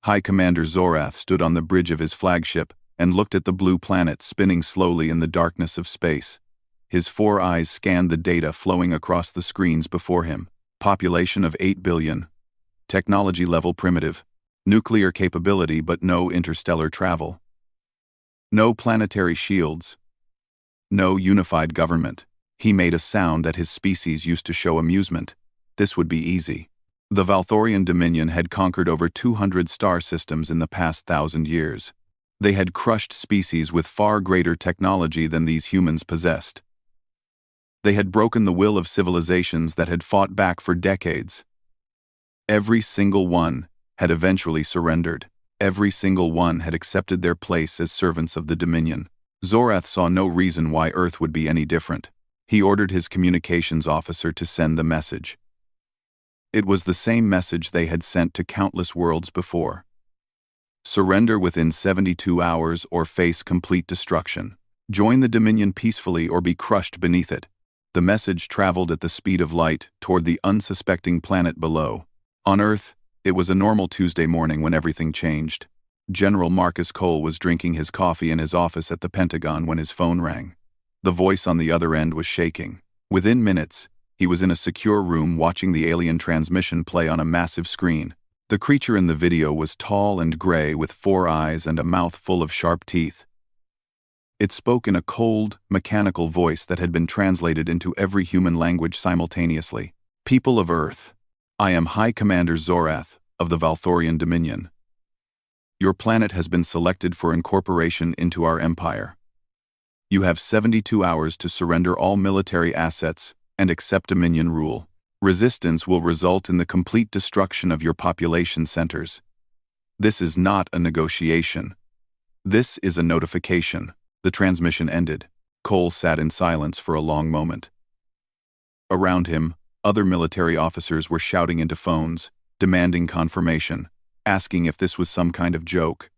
High Commander Zorath stood on the bridge of his flagship and looked at the blue planet spinning slowly in the darkness of space. His 4 eyes scanned the data flowing across the screens before him. Population of 8 billion. Technology level primitive. Nuclear capability but no interstellar travel. No planetary shields. No unified government. He made a sound that his species used to show amusement. This would be easy. The Valthorian Dominion had conquered over 200 star systems in the past 1,000 years. They had crushed species with far greater technology than these humans possessed. They had broken the will of civilizations that had fought back for decades. Every single one had eventually surrendered. Every single one had accepted their place as servants of the Dominion. Zorath saw no reason why Earth would be any different. He ordered his communications officer to send the message. It was the same message they had sent to countless worlds before. Surrender within 72 hours or face complete destruction. Join the Dominion peacefully or be crushed beneath it. The message traveled at the speed of light toward the unsuspecting planet below. On Earth, it was a normal Tuesday morning when everything changed. General Marcus Cole was drinking his coffee in his office at the Pentagon when his phone rang. The voice on the other end was shaking. Within minutes, he was in a secure room watching the alien transmission play on a massive screen. The creature in the video was tall and gray with 4 eyes and a mouth full of sharp teeth. It spoke in a cold, mechanical voice that had been translated into every human language simultaneously. People of Earth, I am High Commander Zorath of the Valthorian Dominion. Your planet has been selected for incorporation into our empire. You have 72 hours to surrender all military assets and accept Dominion rule. Resistance will result in the complete destruction of your population centers. This is not a negotiation. This is a notification. The transmission ended. Cole sat in silence for a long moment. Around him, other military officers were shouting into phones, demanding confirmation, asking if this was some kind of joke.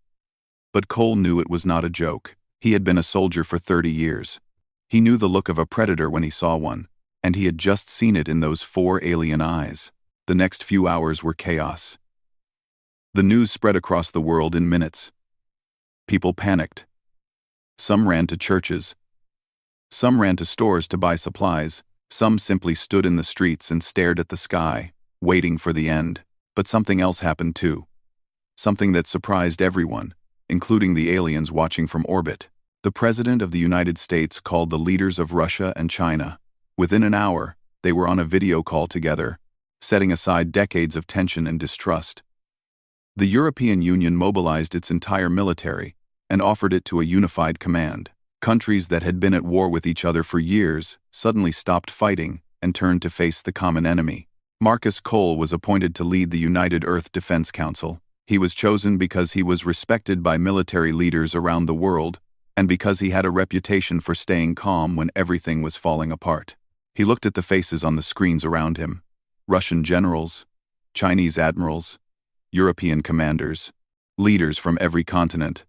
But Cole knew it was not a joke. He had been a soldier for 30 years. He knew the look of a predator when he saw one, and he had just seen it in those 4 alien eyes. The next few hours were chaos. The news spread across the world in minutes. People panicked. Some ran to churches. Some ran to stores to buy supplies. Some simply stood in the streets and stared at the sky, waiting for the end. But something else happened too. Something that surprised everyone, including the aliens watching from orbit. The President of the United States called the leaders of Russia and China. Within an hour, they were on a video call together, setting aside decades of tension and distrust. The European Union mobilized its entire military and offered it to a unified command. Countries that had been at war with each other for years suddenly stopped fighting and turned to face the common enemy. Marcus Cole was appointed to lead the United Earth Defense Council. He was chosen because he was respected by military leaders around the world and because he had a reputation for staying calm when everything was falling apart. He looked at the faces on the screens around him. Russian generals, Chinese admirals, European commanders, leaders from every continent.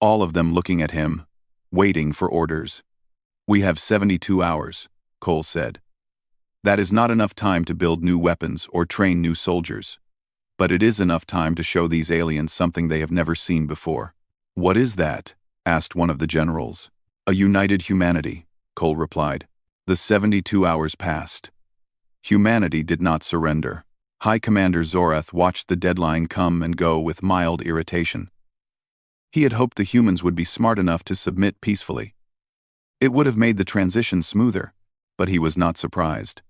All of them looking at him, waiting for orders. We have 72 hours, Cole said. That is not enough time to build new weapons or train new soldiers. But it is enough time to show these aliens something they have never seen before. What is that? Asked one of the generals. A united humanity, Cole replied. The 72 hours passed. Humanity did not surrender. High Commander Zorath watched the deadline come and go with mild irritation. He had hoped the humans would be smart enough to submit peacefully. It would have made the transition smoother, but he was not surprised.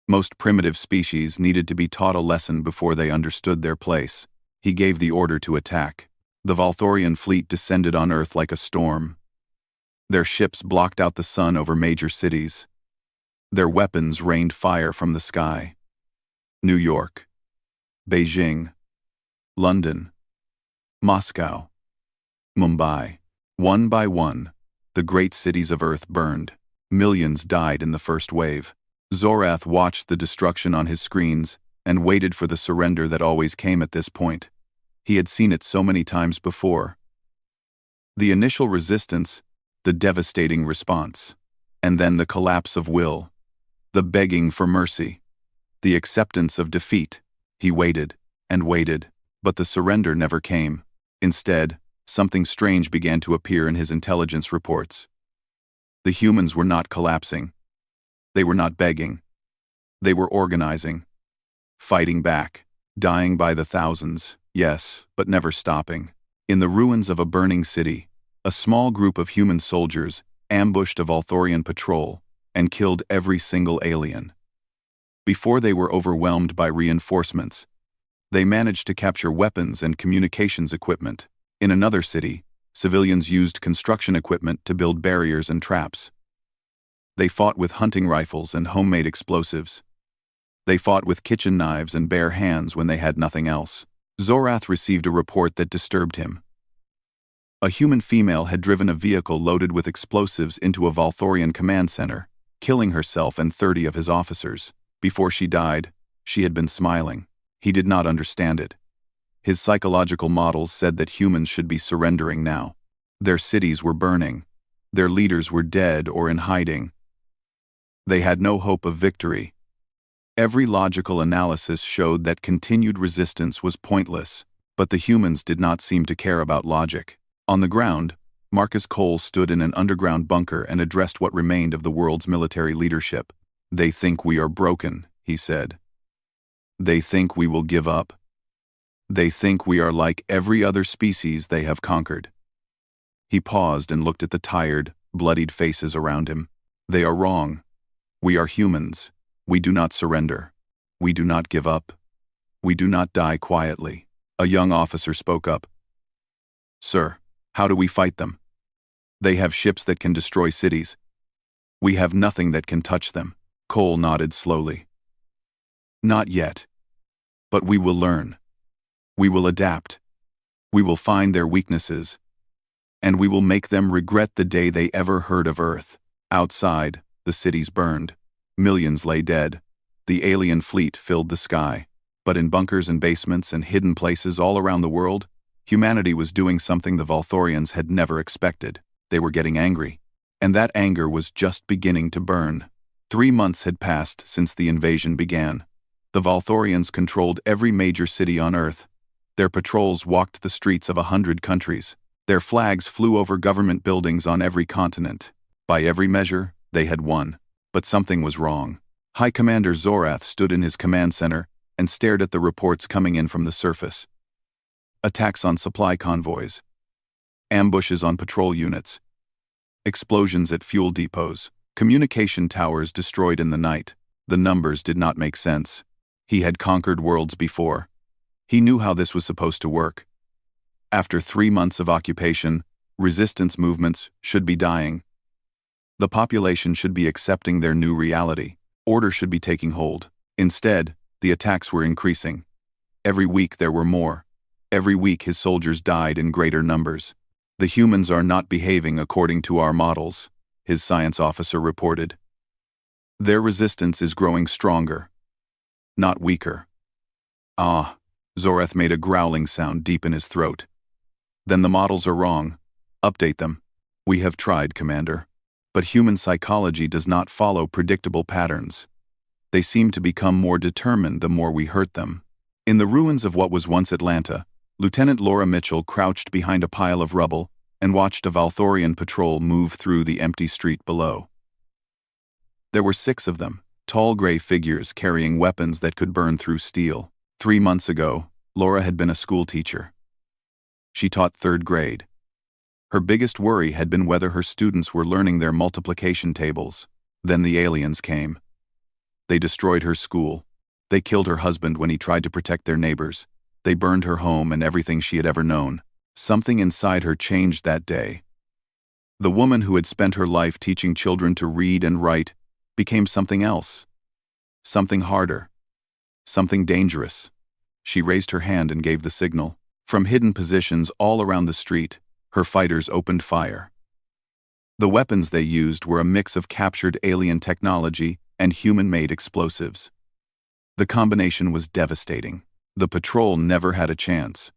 Most primitive species needed to be taught a lesson before they understood their place. He gave the order to attack. The Valthorian fleet descended on Earth like a storm. Their ships blocked out the sun over major cities. Their weapons rained fire from the sky. New York, Beijing, London, Moscow, Mumbai. One by one, the great cities of Earth burned. Millions died in the first wave. Zorath watched the destruction on his screens and waited for the surrender that always came at this point. He had seen it so many times before. The initial resistance, the devastating response, and then the collapse of will, the begging for mercy, the acceptance of defeat. He waited and waited. But the surrender never came. Instead, something strange began to appear in his intelligence reports. The humans were not collapsing. They were not begging. They were organizing. Fighting back. Dying by the thousands, yes, but never stopping. In the ruins of a burning city, a small group of human soldiers ambushed a Volthorian patrol and killed every single alien. Before they were overwhelmed by reinforcements, they managed to capture weapons and communications equipment. In another city, civilians used construction equipment to build barriers and traps. They fought with hunting rifles and homemade explosives. They fought with kitchen knives and bare hands when they had nothing else. Zorath received a report that disturbed him. A human female had driven a vehicle loaded with explosives into a Volthorian command center, killing herself and 30 of his officers. Before she died, she had been smiling. He did not understand it. His psychological models said that humans should be surrendering now. Their cities were burning. Their leaders were dead or in hiding. They had no hope of victory. Every logical analysis showed that continued resistance was pointless, but the humans did not seem to care about logic. On the ground, Marcus Cole stood in an underground bunker and addressed what remained of the world's military leadership. "They think we are broken," he said. "They think we will give up. They think we are like every other species they have conquered." He paused and looked at the tired, bloodied faces around him. "They are wrong. We are humans. We do not surrender. We do not give up. We do not die quietly." A young officer spoke up. "Sir, how do we fight them? They have ships that can destroy cities. We have nothing that can touch them." Cole nodded slowly. "Not yet. But we will learn. We will adapt. We will find their weaknesses. And we will make them regret the day they ever heard of Earth." Outside, the cities burned. Millions lay dead. The alien fleet filled the sky. But in bunkers and basements and hidden places all around the world, humanity was doing something the Volthorians had never expected. They were getting angry. And that anger was just beginning to burn. 3 months had passed since the invasion began. The Volthorians controlled every major city on Earth. Their patrols walked the streets of 100 countries. Their flags flew over government buildings on every continent. By every measure, they had won. But something was wrong. High Commander Zorath stood in his command center and stared at the reports coming in from the surface. Attacks on supply convoys. Ambushes on patrol units. Explosions at fuel depots. Communication towers destroyed in the night. The numbers did not make sense. He had conquered worlds before. He knew how this was supposed to work. After 3 months of occupation, resistance movements should be dying. The population should be accepting their new reality. Order should be taking hold. Instead, the attacks were increasing. Every week there were more. Every week his soldiers died in greater numbers. "The humans are not behaving according to our models," his science officer reported. "Their resistance is growing stronger, not weaker." "Ah," Zorath made a growling sound deep in his throat. "Then the models are wrong. Update them." "We have tried, Commander. But human psychology does not follow predictable patterns. They seem to become more determined the more we hurt them." In the ruins of what was once Atlanta, Lieutenant Laura Mitchell crouched behind a pile of rubble and watched a Volthorian patrol move through the empty street below. There were 6 of them, tall gray figures carrying weapons that could burn through steel. 3 months ago, Laura had been a school teacher. She taught 3rd grade. Her biggest worry had been whether her students were learning their multiplication tables. Then the aliens came. They destroyed her school. They killed her husband when he tried to protect their neighbors. They burned her home and everything she had ever known. Something inside her changed that day. The woman who had spent her life teaching children to read and write became something else. Something harder. Something dangerous. She raised her hand and gave the signal. From hidden positions all around the street, her fighters opened fire. The weapons they used were a mix of captured alien technology and human-made explosives. The combination was devastating. The patrol never had a chance.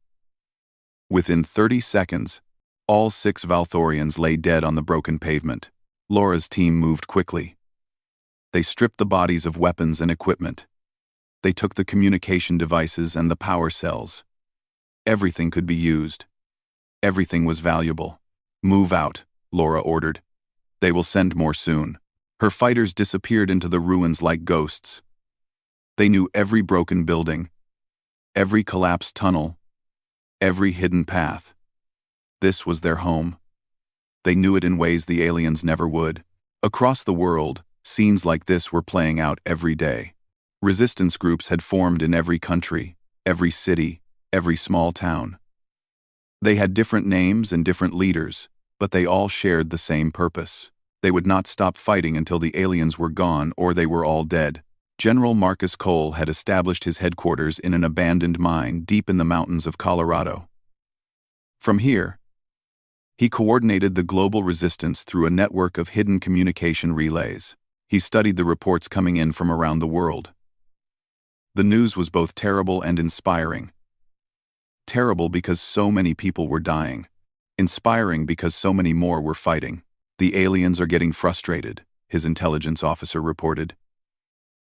Within 30 seconds, all 6 Volthorians lay dead on the broken pavement. Laura's team moved quickly. They stripped the bodies of weapons and equipment. They took the communication devices and the power cells. Everything could be used. Everything was valuable. Move out, Laura ordered. They will send more soon. Her fighters disappeared into the ruins like ghosts. They knew every broken building, every collapsed tunnel, every hidden path. This was their home. They knew it in ways the aliens never would. Across the world, scenes like this were playing out every day. Resistance groups had formed in every country, every city, every small town. They had different names and different leaders, but they all shared the same purpose. They would not stop fighting until the aliens were gone or they were all dead. General Marcus Cole had established his headquarters in an abandoned mine deep in the mountains of Colorado. From here, he coordinated the global resistance through a network of hidden communication relays. He studied the reports coming in from around the world. The news was both terrible and inspiring. Terrible because so many people were dying. Inspiring because so many more were fighting. The aliens are getting frustrated, his intelligence officer reported.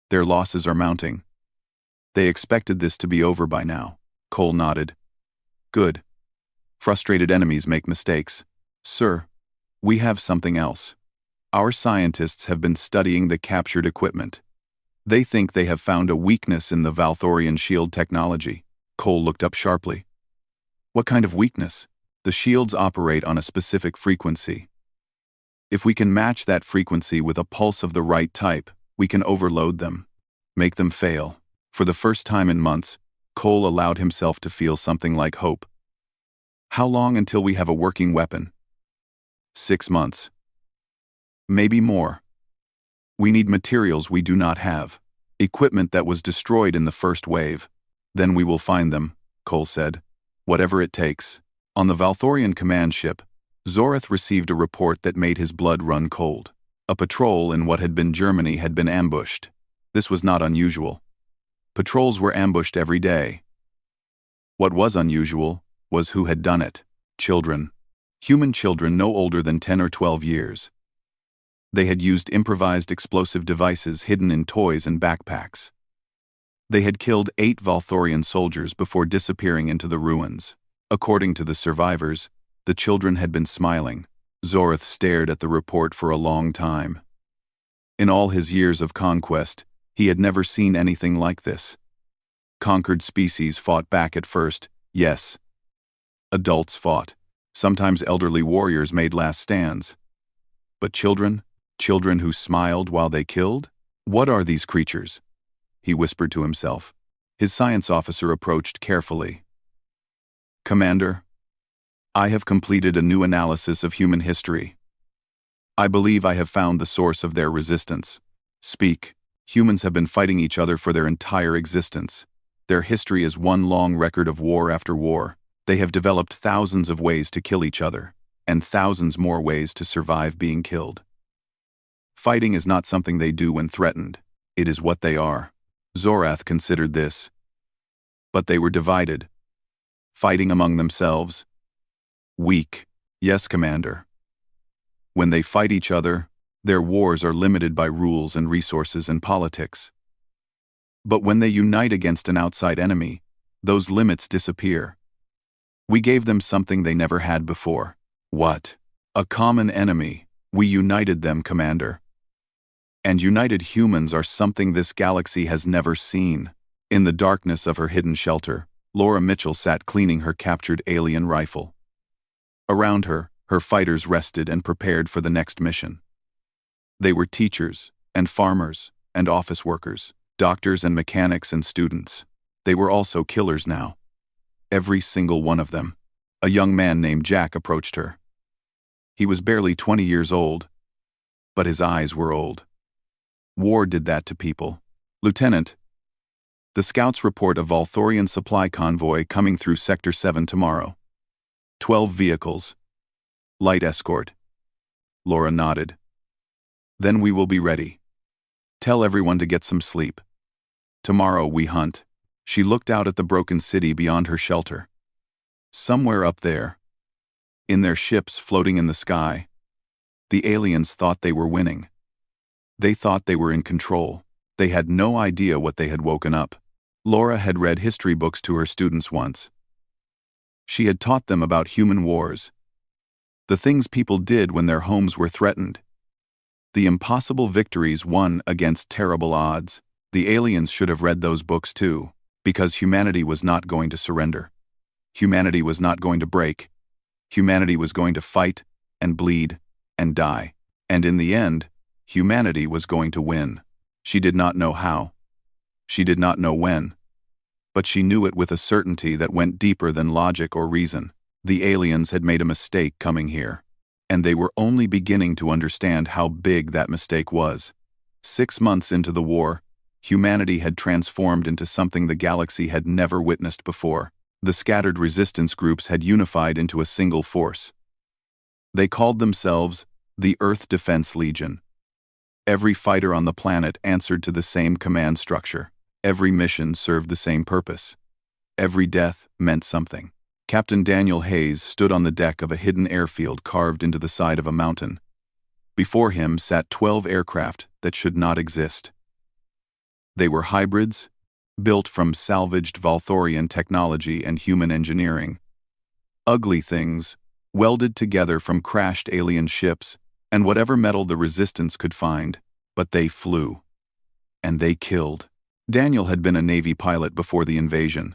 Their losses are mounting. They expected this to be over by now. Cole nodded. Good. Frustrated enemies make mistakes. Sir, we have something else. Our scientists have been studying the captured equipment. They think they have found a weakness in the Valthorian shield technology. Cole looked up sharply. What kind of weakness? The shields operate on a specific frequency. If we can match that frequency with a pulse of the right type, we can overload them, make them fail. For the first time in months, Cole allowed himself to feel something like hope. How long until we have a working weapon? 6 months. Maybe more. We need materials we do not have, equipment that was destroyed in the first wave. Then we will find them, Cole said. Whatever it takes. On the Valthorian command ship, Zoreth received a report that made his blood run cold. A patrol in what had been Germany had been ambushed. This was not unusual. Patrols were ambushed every day. What was unusual was who had done it. Children. Human children no older than 10 or 12 years. They had used improvised explosive devices hidden in toys and backpacks. They had killed 8 Valthorian soldiers before disappearing into the ruins. According to the survivors, the children had been smiling. Zoreth stared at the report for a long time. In all his years of conquest, he had never seen anything like this. Conquered species fought back at first, yes. Adults fought. Sometimes elderly warriors made last stands. But children? Children who smiled while they killed? What are these creatures? He whispered to himself. His science officer approached carefully. Commander, I have completed a new analysis of human history. I believe I have found the source of their resistance. Speak. Humans have been fighting each other for their entire existence. Their history is one long record of war after war. They have developed thousands of ways to kill each other, and thousands more ways to survive being killed. Fighting is not something they do when threatened. It is what they are. Zorath considered this. But they were divided. Fighting among themselves. Weak. Yes, Commander. When they fight each other, their wars are limited by rules and resources and politics. But when they unite against an outside enemy, those limits disappear. We gave them something they never had before. What? A common enemy. We united them, Commander. And united humans are something this galaxy has never seen. In the darkness of her hidden shelter, Laura Mitchell sat cleaning her captured alien rifle. Around her, her fighters rested and prepared for the next mission. They were teachers, and farmers, and office workers, doctors and mechanics and students. They were also killers now. Every single one of them. A young man named Jack approached her. He was barely 20 years old, but his eyes were old. War did that to people. Lieutenant, the scouts report a Valthorian supply convoy coming through Sector 7 tomorrow. 12 vehicles. Light escort. Laura nodded. Then we will be ready. Tell everyone to get some sleep. Tomorrow we hunt. She looked out at the broken city beyond her shelter. Somewhere up there, in their ships floating in the sky, the aliens thought they were winning. They thought they were in control. They had no idea what they had woken up. Laura had read history books to her students once. She had taught them about human wars, the things people did when their homes were threatened, the impossible victories won against terrible odds. The aliens should have read those books too, because humanity was not going to surrender. Humanity was not going to break. Humanity was going to fight and bleed and die. And in the end, humanity was going to win. She did not know how. She did not know when. But she knew it with a certainty that went deeper than logic or reason. The aliens had made a mistake coming here, and they were only beginning to understand how big that mistake was. 6 months into the war, humanity had transformed into something the galaxy had never witnessed before. The scattered resistance groups had unified into a single force. They called themselves the Earth Defense Legion. Every fighter on the planet answered to the same command structure. Every mission served the same purpose. Every death meant something. Captain Daniel Hayes stood on the deck of a hidden airfield carved into the side of a mountain. Before him sat 12 aircraft that should not exist. They were hybrids, built from salvaged Valthorian technology and human engineering. Ugly things, welded together from crashed alien ships and whatever metal the resistance could find, but they flew. And they killed. Daniel had been a Navy pilot before the invasion.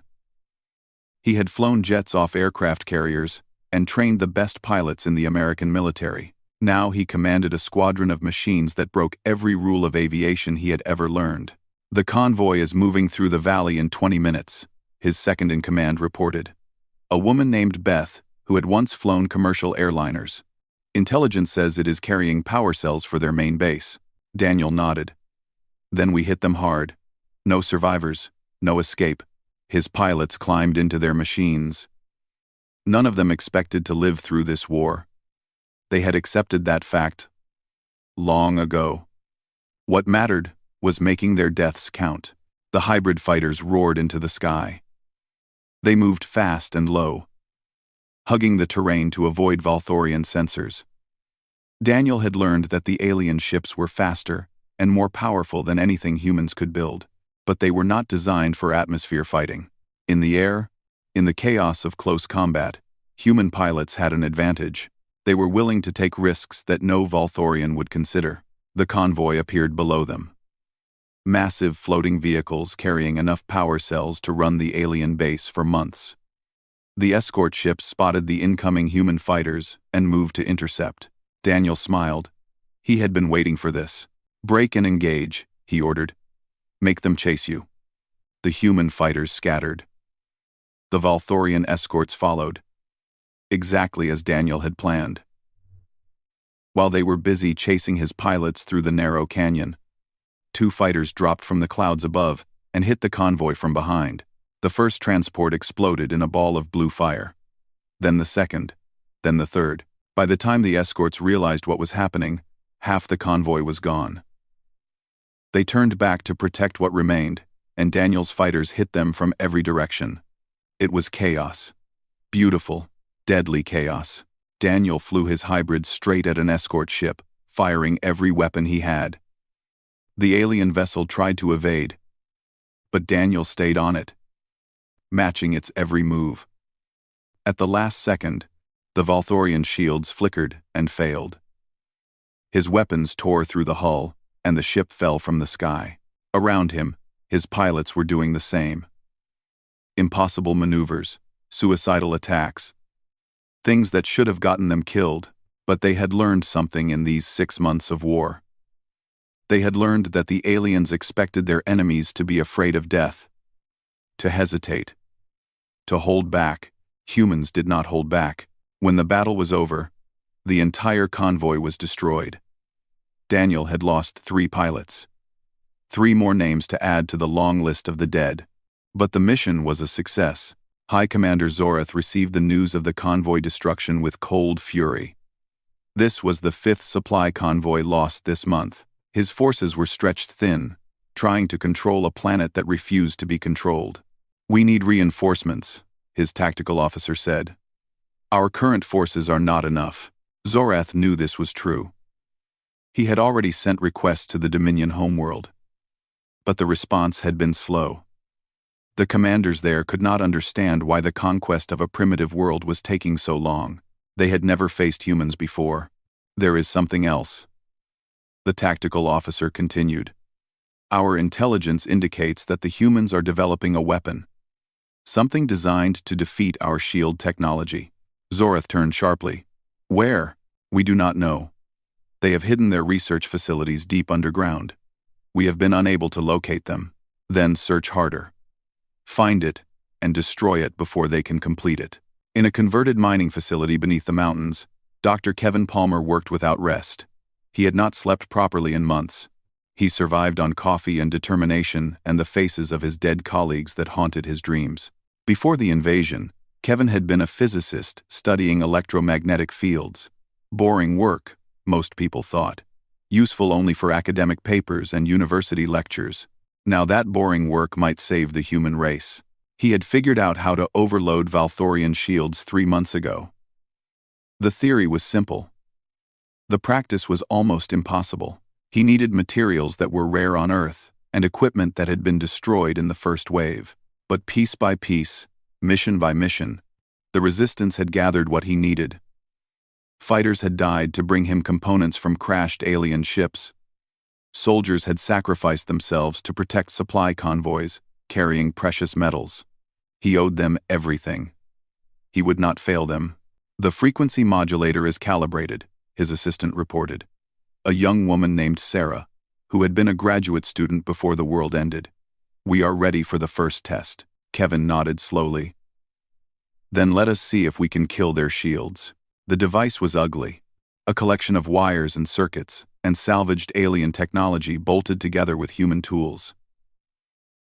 He had flown jets off aircraft carriers and trained the best pilots in the American military. Now he commanded a squadron of machines that broke every rule of aviation he had ever learned. "The convoy is moving through the valley in 20 minutes, his second-in-command reported. A woman named Beth, who had once flown commercial airliners. Intelligence says it is carrying power cells for their main base. Daniel nodded. Then we hit them hard. No survivors, no escape. His pilots climbed into their machines. None of them expected to live through this war. They had accepted that fact long ago. What mattered was making their deaths count. The hybrid fighters roared into the sky. They moved fast and low, hugging the terrain to avoid Valthorian sensors. Daniel had learned that the alien ships were faster and more powerful than anything humans could build, but they were not designed for atmosphere fighting. In the air, in the chaos of close combat, human pilots had an advantage. They were willing to take risks that no Valthorian would consider. The convoy appeared below them. Massive floating vehicles carrying enough power cells to run the alien base for months. The escort ships spotted the incoming human fighters and moved to intercept. Daniel smiled. He had been waiting for this. "Break and engage," he ordered. "Make them chase you." The human fighters scattered. The Valthorian escorts followed, exactly as Daniel had planned. While they were busy chasing his pilots through the narrow canyon, 2 fighters dropped from the clouds above and hit the convoy from behind. The first transport exploded in a ball of blue fire. Then the second, then the third. By the time the escorts realized what was happening, half the convoy was gone. They turned back to protect what remained, and Daniel's fighters hit them from every direction. It was chaos. Beautiful, deadly chaos. Daniel flew his hybrid straight at an escort ship, firing every weapon he had. The alien vessel tried to evade, but Daniel stayed on it, matching its every move. At the last second, the Valthorian shields flickered and failed. His weapons tore through the hull, and the ship fell from the sky. Around him, his pilots were doing the same. Impossible maneuvers, suicidal attacks, things that should have gotten them killed, but they had learned something in these 6 months of war. They had learned that the aliens expected their enemies to be afraid of death, to hesitate, to hold back. Humans did not hold back. When the battle was over, the entire convoy was destroyed. Daniel had lost 3 pilots. 3 more names to add to the long list of the dead. But the mission was a success. High Commander Zorath received the news of the convoy destruction with cold fury. This was the 5th supply convoy lost this month. His forces were stretched thin, trying to control a planet that refused to be controlled. "We need reinforcements," his tactical officer said. "Our current forces are not enough." Zorath knew this was true. He had already sent requests to the Dominion homeworld, but the response had been slow. The commanders there could not understand why the conquest of a primitive world was taking so long. They had never faced humans before. There is something else. The tactical officer continued. Our intelligence indicates that the humans are developing a weapon. Something designed to defeat our shield technology. Zorath turned sharply. Where? We do not know. They have hidden their research facilities deep underground. We have been unable to locate them. Then search harder. Find it, and destroy it before they can complete it. In a converted mining facility beneath the mountains, Dr. Kevin Palmer worked without rest. He had not slept properly in months. He survived on coffee and determination and the faces of his dead colleagues that haunted his dreams. Before the invasion, Kevin had been a physicist studying electromagnetic fields. Boring work, most people thought. Useful only for academic papers and university lectures. Now that boring work might save the human race. He had figured out how to overload Valthorian shields 3 months ago. The theory was simple. The practice was almost impossible. He needed materials that were rare on Earth, and equipment that had been destroyed in the first wave. But piece by piece, mission by mission, the Resistance had gathered what he needed. Fighters had died to bring him components from crashed alien ships. Soldiers had sacrificed themselves to protect supply convoys, carrying precious metals. He owed them everything. He would not fail them. The frequency modulator is calibrated, his assistant reported. A young woman named Sarah, who had been a graduate student before the world ended. We are ready for the first test. Kevin nodded slowly. Then let us see if we can kill their shields. The device was ugly. A collection of wires and circuits, and salvaged alien technology bolted together with human tools.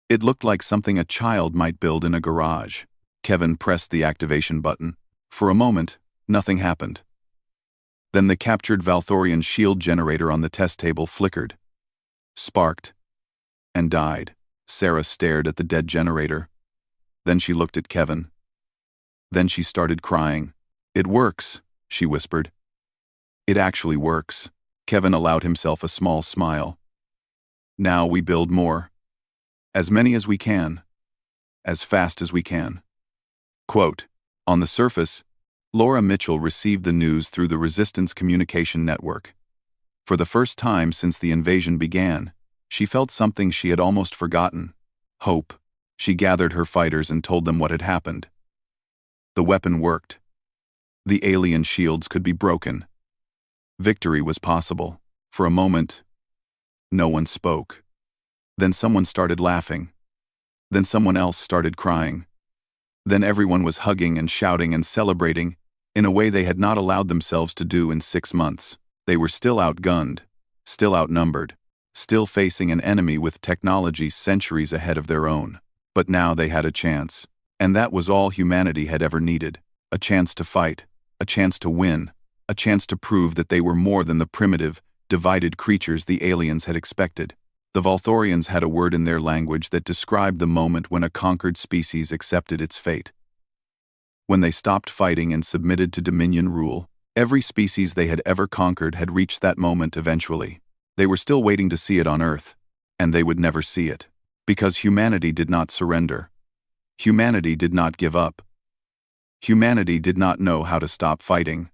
It looked like something a child might build in a garage. Kevin pressed the activation button. For a moment, nothing happened. Then the captured Valthorian shield generator on the test table flickered, sparked, and died. Sarah stared at the dead generator. Then she looked at Kevin. Then she started crying. It works, she whispered. It actually works. Kevin allowed himself a small smile. Now we build more. As many as we can. As fast as we can. Quote, on the surface, Laura Mitchell received the news through the Resistance Communication Network. For the first time since the invasion began, she felt something she had almost forgotten. Hope. She gathered her fighters and told them what had happened. The weapon worked. The alien shields could be broken. Victory was possible. For a moment, no one spoke. Then someone started laughing. Then someone else started crying. Then everyone was hugging and shouting and celebrating in a way they had not allowed themselves to do in 6 months. They were still outgunned, still outnumbered, still facing an enemy with technology centuries ahead of their own. But now they had a chance. And that was all humanity had ever needed. A chance to fight, a chance to win, a chance to prove that they were more than the primitive, divided creatures the aliens had expected. The Valthorians had a word in their language that described the moment when a conquered species accepted its fate. When they stopped fighting and submitted to Dominion rule, every species they had ever conquered had reached that moment eventually. They were still waiting to see it on Earth, and they would never see it. Because humanity did not surrender. Humanity did not give up. Humanity did not know how to stop fighting.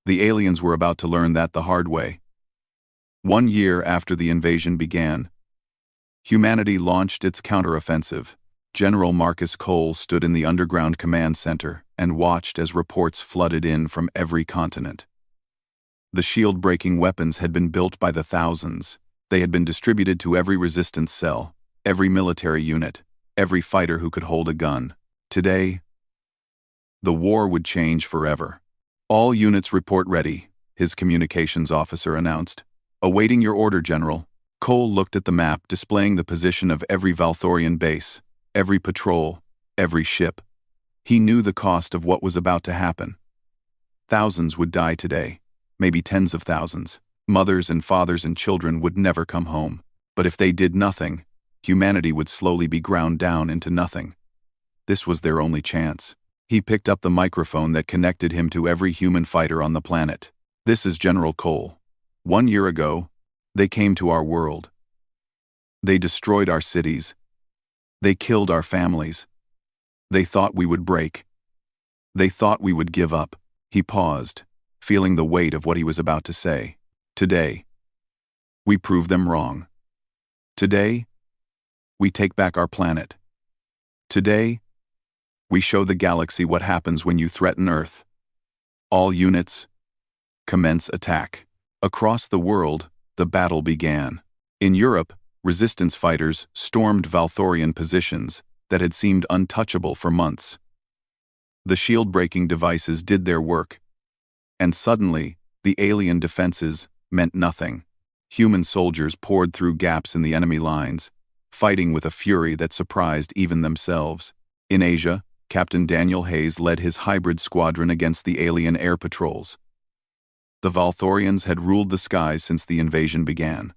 The aliens were about to learn that the hard way. 1 year after the invasion began, humanity launched its counteroffensive. General Marcus Cole stood in the underground command center and watched as reports flooded in from every continent. The shield-breaking weapons had been built by the thousands. They had been distributed to every resistance cell, every military unit, every fighter who could hold a gun. Today, the war would change forever. All units report ready, his communications officer announced. Awaiting your order, General. Cole looked at the map displaying the position of every Valthorian base, every patrol, every ship. He knew the cost of what was about to happen. Thousands would die today, maybe tens of thousands. Mothers and fathers and children would never come home. But if they did nothing, humanity would slowly be ground down into nothing. This was their only chance. He picked up the microphone that connected him to every human fighter on the planet. This is General Cole. 1 year ago, they came to our world. They destroyed our cities. They killed our families. They thought we would break. They thought we would give up. He paused, feeling the weight of what he was about to say. Today, we prove them wrong. Today, we take back our planet. Today, we show the galaxy what happens when you threaten Earth. All units, commence attack. Across the world, the battle began. In Europe, resistance fighters stormed Valthorian positions that had seemed untouchable for months. The shield-breaking devices did their work, and suddenly, the alien defenses meant nothing. Human soldiers poured through gaps in the enemy lines, fighting with a fury that surprised even themselves. In Asia, Captain Daniel Hayes led his hybrid squadron against the alien air patrols. The Valthorians had ruled the skies since the invasion began.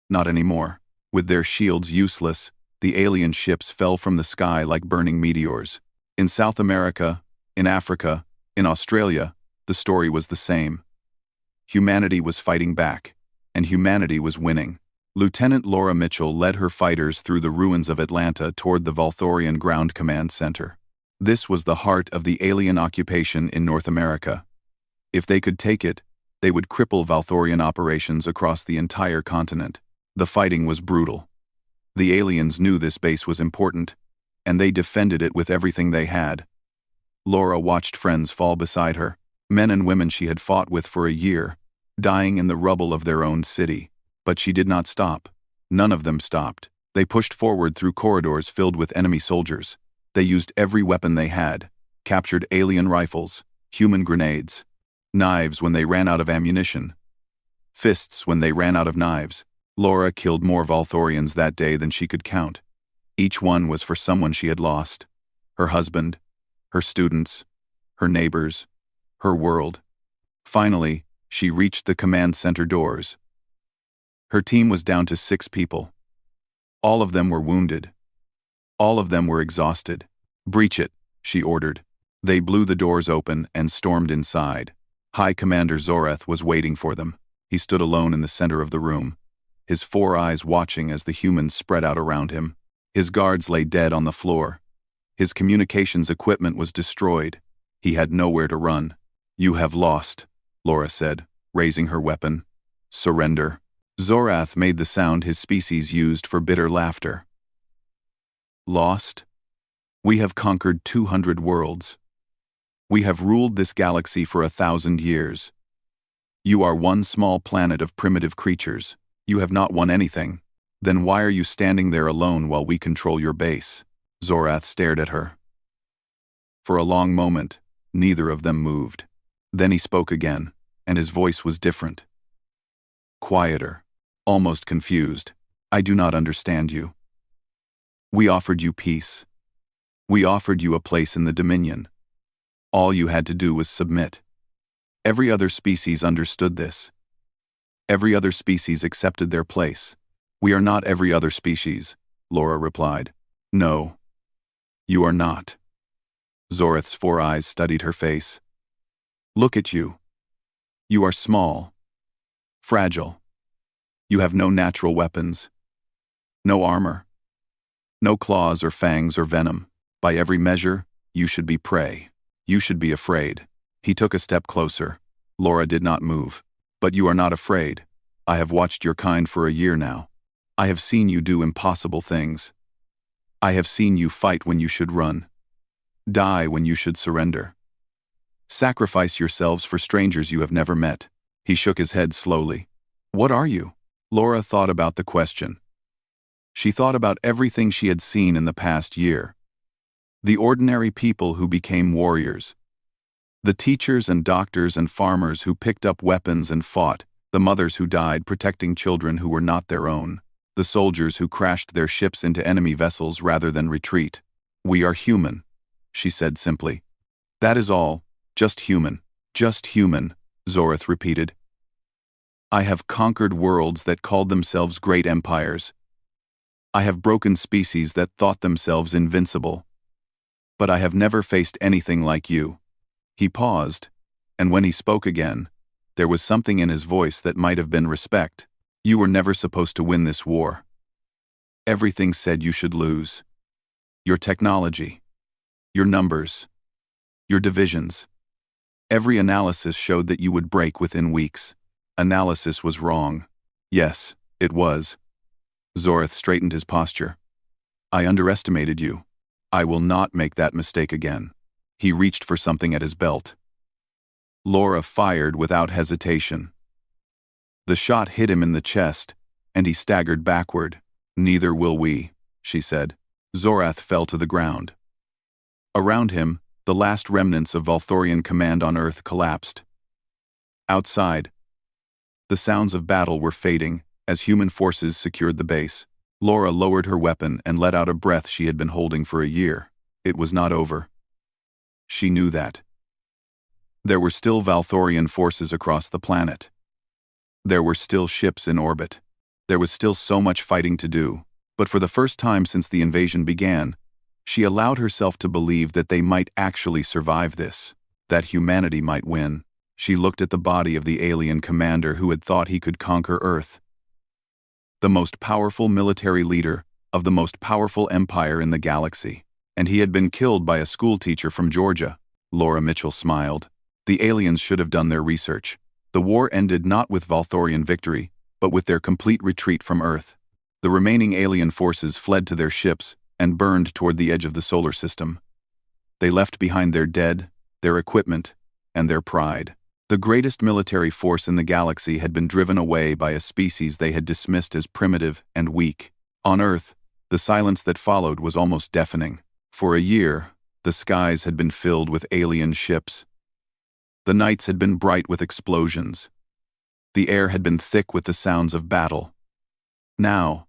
Not anymore. With their shields useless, the alien ships fell from the sky like burning meteors. In South America, in Africa, in Australia, the story was the same. Humanity was fighting back, and humanity was winning. Lieutenant Laura Mitchell led her fighters through the ruins of Atlanta toward the Valthorian Ground Command Center. This was the heart of the alien occupation in North America. If they could take it, they would cripple Valthorian operations across the entire continent. The fighting was brutal. The aliens knew this base was important, and they defended it with everything they had. Laura watched friends fall beside her, men and women she had fought with for a year, dying in the rubble of their own city. But she did not stop. None of them stopped. They pushed forward through corridors filled with enemy soldiers. They used every weapon they had, captured alien rifles, human grenades, knives when they ran out of ammunition, fists when they ran out of knives. Laura killed more Valthorians that day than she could count. Each one was for someone she had lost. Her husband, her students, her neighbors, her world. Finally, she reached the command center doors. Her team was down to 6 people. All of them were wounded. All of them were exhausted. "Breach it," she ordered. They blew the doors open and stormed inside. High Commander Zorath was waiting for them. He stood alone in the center of the room, his 4 eyes watching as the humans spread out around him. His guards lay dead on the floor. His communications equipment was destroyed. He had nowhere to run. "You have lost," Laura said, raising her weapon. "Surrender." Zorath made the sound his species used for bitter laughter. "Lost? We have conquered 200 worlds. We have ruled this galaxy for 1,000 years. You are one small planet of primitive creatures. You have not won anything. Then why are you standing there alone while we control your base?" Zorath stared at her. For a long moment, neither of them moved. Then he spoke again, and his voice was different. Quieter, almost confused. "I do not understand you. We offered you peace. We offered you a place in the Dominion. All you had to do was submit. Every other species understood this. Every other species accepted their place." "We are not every other species," Laura replied. "No, you are not." Zorath's 4 eyes studied her face. "Look at you. You are small, fragile. You have no natural weapons, no armor, no claws or fangs or venom. By every measure, you should be prey. You should be afraid." He took a step closer. Laura did not move. "But you are not afraid. I have watched your kind for a year now. I have seen you do impossible things. I have seen you fight when you should run, die when you should surrender. Sacrifice yourselves for strangers you have never met." He shook his head slowly. "What are you?" Laura thought about the question. She thought about everything she had seen in the past year. The ordinary people who became warriors. The teachers and doctors and farmers who picked up weapons and fought. The mothers who died protecting children who were not their own. The soldiers who crashed their ships into enemy vessels rather than retreat. "We are human," she said simply. "That is all. Just human. Just human," Zorath repeated. "I have conquered worlds that called themselves great empires. I have broken species that thought themselves invincible. But I have never faced anything like you." He paused, and when he spoke again, there was something in his voice that might have been respect. "You were never supposed to win this war. Everything said you should lose. Your technology. Your numbers. Your divisions. Every analysis showed that you would break within weeks. Analysis was wrong. Yes, it was. Zorth straightened his posture. I underestimated you. I will not make that mistake again. He reached for something at his belt. Laura fired without hesitation. The shot hit him in the chest, and he staggered backward. Neither will we, she said. Zorath fell to the ground. Around him, the last remnants of Valthorian command on Earth collapsed. Outside, the sounds of battle were fading as human forces secured the base. Laura lowered her weapon and let out a breath she had been holding for a year. It was not over. She knew that. There were still Valthorian forces across the planet. There were still ships in orbit. There was still so much fighting to do, but for the first time since the invasion began, she allowed herself to believe that they might actually survive this, that humanity might win. She looked at the body of the alien commander who had thought he could conquer Earth. The most powerful military leader of the most powerful empire in the galaxy, and he had been killed by a schoolteacher from Georgia. Laura Mitchell smiled. The aliens should have done their research. The war ended not with Valthorian victory, but with their complete retreat from Earth. The remaining alien forces fled to their ships and burned toward the edge of the solar system. They left behind their dead, their equipment, and their pride. The greatest military force in the galaxy had been driven away by a species they had dismissed as primitive and weak. On Earth, the silence that followed was almost deafening. For a year, the skies had been filled with alien ships. The nights had been bright with explosions. The air had been thick with the sounds of battle. Now,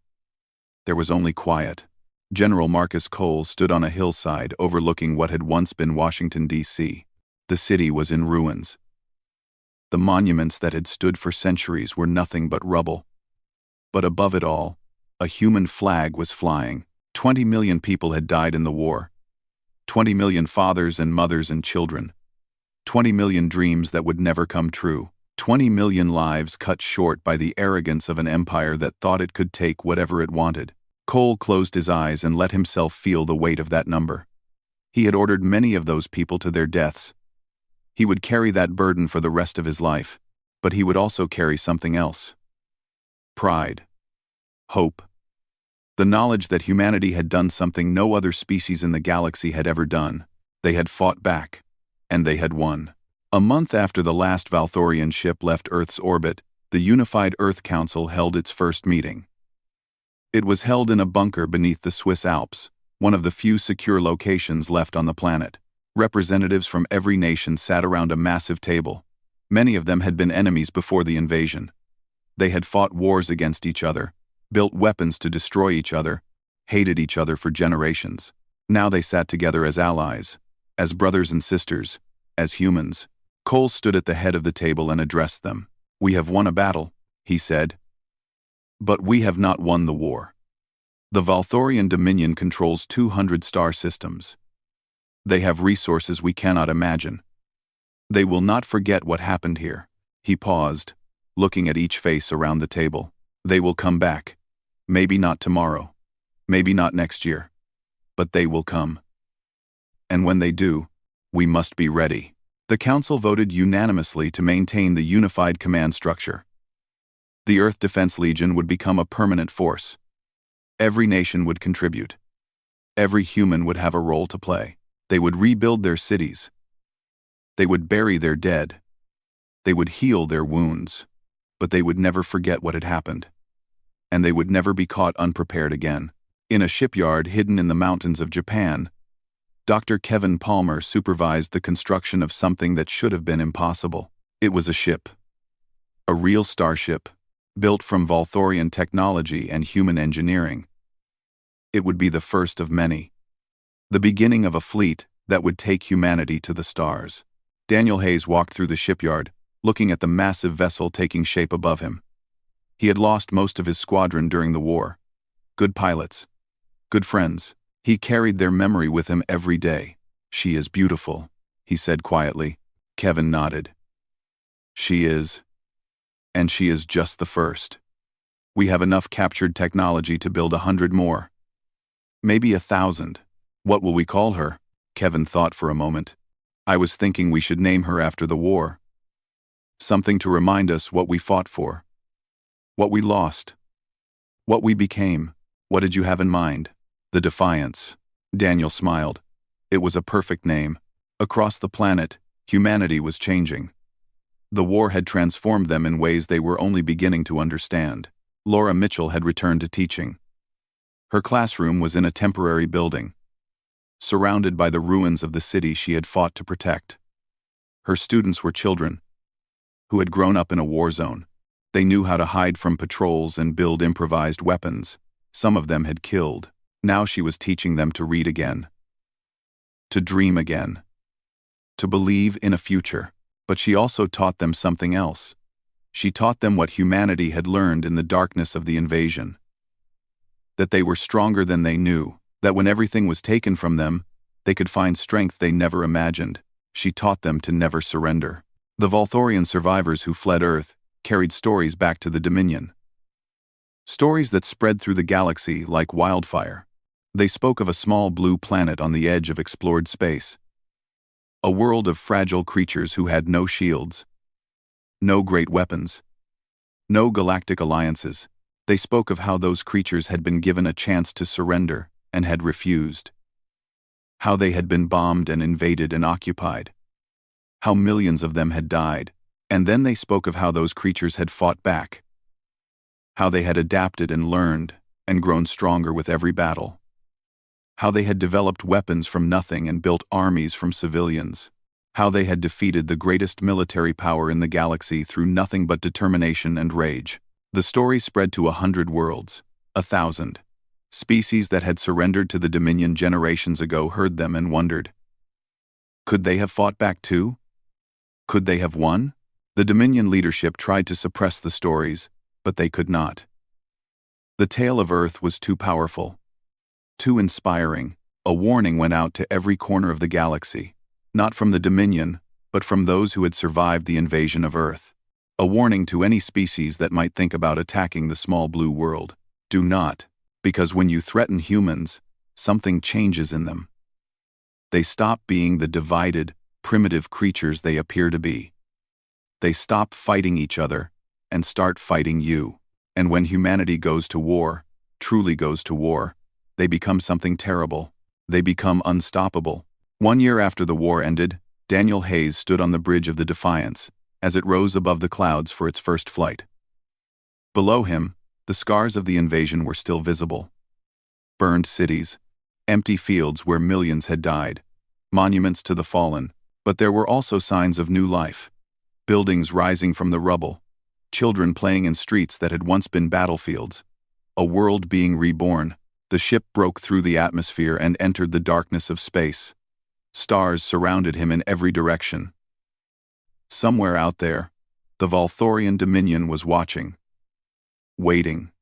there was only quiet. General Marcus Cole stood on a hillside overlooking what had once been Washington, D.C. The city was in ruins. The monuments that had stood for centuries were nothing but rubble. But above it all, a human flag was flying. 20 million people had died in the war. 20 million fathers and mothers and children. 20 million dreams that would never come true. 20 million lives cut short by the arrogance of an empire that thought it could take whatever it wanted. Cole closed his eyes and let himself feel the weight of that number. He had ordered many of those people to their deaths. He would carry that burden for the rest of his life, but he would also carry something else. Pride. Hope. The knowledge that humanity had done something no other species in the galaxy had ever done. They had fought back, and they had won. A month after the last Valthorian ship left Earth's orbit, the Unified Earth Council held its first meeting. It was held in a bunker beneath the Swiss Alps, one of the few secure locations left on the planet. Representatives from every nation sat around a massive table. Many of them had been enemies before the invasion. They had fought wars against each other, built weapons to destroy each other, hated each other for generations. Now they sat together as allies, as brothers and sisters, as humans. Cole stood at the head of the table and addressed them. "We have won a battle," he said. "But we have not won the war. The Valthorian Dominion controls 200 star systems. They have resources we cannot imagine. They will not forget what happened here." He paused, looking at each face around the table. "They will come back. Maybe not tomorrow. Maybe not next year. But they will come. And when they do, we must be ready." The Council voted unanimously to maintain the unified command structure. The Earth Defense Legion would become a permanent force. Every nation would contribute. Every human would have a role to play. They would rebuild their cities. They would bury their dead. They would heal their wounds. But they would never forget what had happened. And they would never be caught unprepared again. In a shipyard hidden in the mountains of Japan, Dr. Kevin Palmer supervised the construction of something that should have been impossible. It was a ship. A real starship, built from Valthorian technology and human engineering. It would be the first of many. The beginning of a fleet that would take humanity to the stars. Daniel Hayes walked through the shipyard, looking at the massive vessel taking shape above him. He had lost most of his squadron during the war. Good pilots. Good friends. He carried their memory with him every day. "She is beautiful," he said quietly. Kevin nodded. "She is. And she is just the first. We have enough captured technology to build 100 more. Maybe 1,000. What will we call her? Kevin thought for a moment. I was thinking we should name her after the war. Something to remind us what we fought for. What we lost. What we became. What did you have in mind? The Defiance. Daniel smiled. It was a perfect name. Across the planet, humanity was changing. The war had transformed them in ways they were only beginning to understand. Laura Mitchell had returned to teaching. Her classroom was in a temporary building, surrounded by the ruins of the city she had fought to protect. Her students were children who had grown up in a war zone. They knew how to hide from patrols and build improvised weapons. Some of them had killed. Now she was teaching them to read again, to dream again, to believe in a future. But she also taught them something else. She taught them what humanity had learned in the darkness of the invasion. That they were stronger than they knew, that when everything was taken from them, they could find strength they never imagined. She taught them to never surrender. The Volthorian survivors who fled Earth carried stories back to the Dominion. Stories that spread through the galaxy like wildfire. They spoke of a small blue planet on the edge of explored space. A world of fragile creatures who had no shields, no great weapons, no galactic alliances. They spoke of how those creatures had been given a chance to surrender and had refused. How they had been bombed and invaded and occupied. How millions of them had died. And then they spoke of how those creatures had fought back. How they had adapted and learned and grown stronger with every battle. How they had developed weapons from nothing and built armies from civilians. How they had defeated the greatest military power in the galaxy through nothing but determination and rage. The story spread to 100 worlds, 1,000. Species that had surrendered to the Dominion generations ago heard them and wondered. Could they have fought back too? Could they have won? The Dominion leadership tried to suppress the stories, but they could not. The tale of Earth was too powerful. Too inspiring. A warning went out to every corner of the galaxy, not from the Dominion, but from those who had survived the invasion of Earth. A warning to any species that might think about attacking the small blue world. Do not, because when you threaten humans, something changes in them. They stop being the divided, primitive creatures they appear to be. They stop fighting each other and start fighting you. And when humanity goes to war, truly goes to war, they become something terrible. They become unstoppable. 1 year after the war ended, Daniel Hayes stood on the bridge of the Defiance, as it rose above the clouds for its first flight. Below him, the scars of the invasion were still visible. Burned cities, empty fields where millions had died, monuments to the fallen, but there were also signs of new life. Buildings rising from the rubble, children playing in streets that had once been battlefields, a world being reborn. The ship broke through the atmosphere and entered the darkness of space. Stars surrounded him in every direction. Somewhere out there, the Volthorian Dominion was watching. Waiting.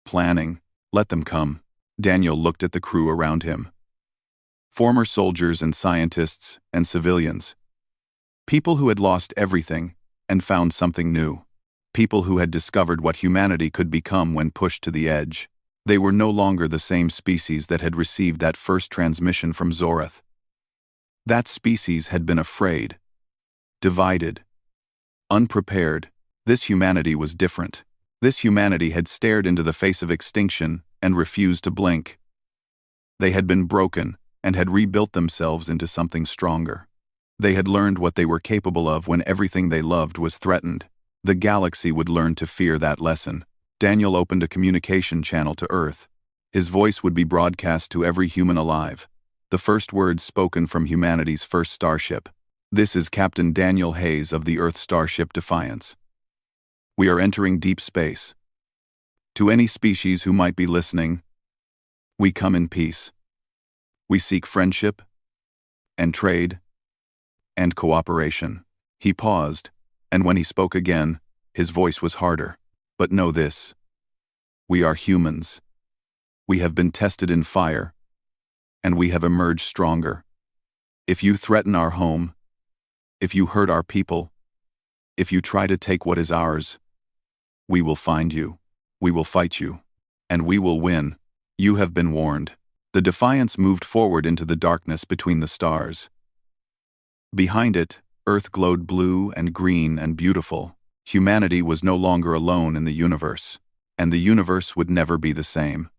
Planning. Let them come. Daniel looked at the crew around him. Former soldiers and scientists and civilians. People who had lost everything and found something new. People who had discovered what humanity could become when pushed to the edge. They were no longer the same species that had received that first transmission from Zorath. That species had been afraid, divided, unprepared. This humanity was different. This humanity had stared into the face of extinction and refused to blink. They had been broken and had rebuilt themselves into something stronger. They had learned what they were capable of when everything they loved was threatened. The galaxy would learn to fear that lesson. Daniel opened a communication channel to Earth. His voice would be broadcast to every human alive. The first words spoken from humanity's first starship. This is Captain Daniel Hayes of the Earth starship Defiance. We are entering deep space. To any species who might be listening, we come in peace. We seek friendship, and trade, and cooperation. He paused, and when he spoke again, his voice was harder. But know this. We are humans. We have been tested in fire, and we have emerged stronger. If you threaten our home, if you hurt our people, if you try to take what is ours, we will find you, we will fight you, and we will win. You have been warned. The Defiance moved forward into the darkness between the stars. Behind it, Earth glowed blue and green and beautiful. Humanity was no longer alone in the universe, and the universe would never be the same.